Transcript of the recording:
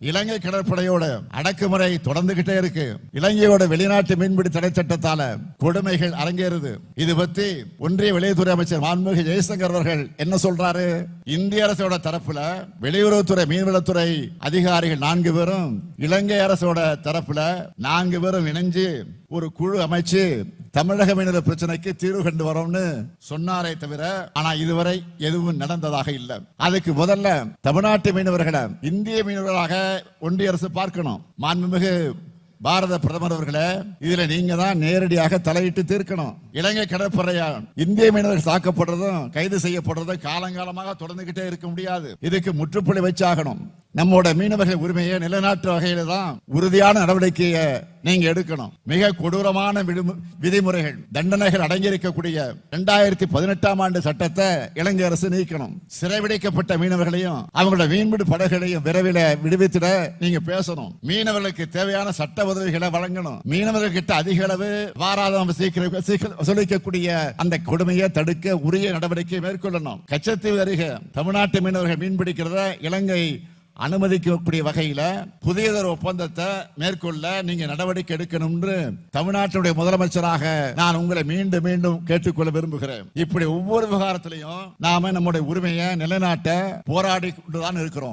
இலங்கை கடற்படையோட அடக்குமுறை தொடர்ந்துகிட்டே இருக்கு. இலங்கையோட வெளிநாட்டு மீன்பிடி தடை சட்டத்தால கொடுமைகள் அரங்கேறுது. இது பத்தி ஒன்றிய வெளியுறவுத்துறை அமைச்சர் மாண்புமிகு ஜெய்சங்கர் அவர்கள் என்ன சொல்றாரு? இந்திய அரசோட தரப்புல வெளியுறவுத்துறை மீன்வளத்துறை அதிகாரிகள் 4 பேரும், இலங்கை அரசோட தரப்புல 4 பேரும் இணைஞ்சு ஒரு குழு அமைச்சு தமிழக மீனவர் பிரச்சனைக்கு தீர்வு கண்டு வரோம்னு சொன்னாரே தவிர, ஆனா இதுவரை எதுவும் நடந்ததாக இல்ல. அதுக்கு முதல்ல தமிழ்நாட்டு மீனவர்களை இந்திய மீனவர்களாக ஒன்றிய அரசு பார்க்கணும். மாண்புமிகு பாரத பிரதமர் அவர்களே, இதுல நீங்க தான் நேரடியாக தலையிட்டு தீர்க்கணும். இலங்கை கடற்படையால் இந்திய மீனவர்கள் தாக்கப்படுறதும் கைது செய்யப்படுறதும் காலங்காலமாக தொடர்ந்துகிட்டே இருக்க முடியாது. இதுக்கு முற்றுப்புள்ளி வச்சாகணும். நம்மோட மீனவர்கள் உரிமையை நிலைநாட்டு வகையில தான் உறுதியான நடவடிக்கையை நீங்க எடுக்கணும். மிக கொடூரமான விதிமுறைகள், தண்டனைகள் அடங்கியிருக்கக்கூடிய 2018ஆம் ஆண்டு சட்டத்தை இலங்கை அரசு நீக்கணும். சிறைபிடிக்கப்பட்ட மீனவர்களையும் அவங்களோட மீன்பிடி படகுகளையும் விரைவில் விடுவித்திட நீங்க பேசணும். மீனவர்களுக்கு தேவையான சட்ட உதவிகளை வழங்கணும். மீனவர்கள் கிட்ட அதிக அளவு வாராதம் வசூலிக்கக்கூடிய அந்த கொடுமையை தடுக்க உரிய நடவடிக்கை மேற்கொள்ளணும். கச்சத்தீவு அருகே தமிழ்நாட்டு மீனவர்கள் மீன்பிடிக்கிறத இலங்கை அனுமதிக்கக்கூடிய வகையில புதியதொரு ஒப்பந்தத்தை மேற்கொள்ள நீங்க நடவடிக்கை எடுக்கணும் என்று தமிழ்நாட்டுடைய முதலமைச்சராக நான் உங்களை மீண்டும் மீண்டும் கேட்டுக்கொள்ள விரும்புகிறேன். இப்படி ஒவ்வொரு விவகாரத்திலையும் நாம நம்முடைய உரிமையை நிலைநாட்ட போராடி கொண்டுதான் இருக்கிறோம்.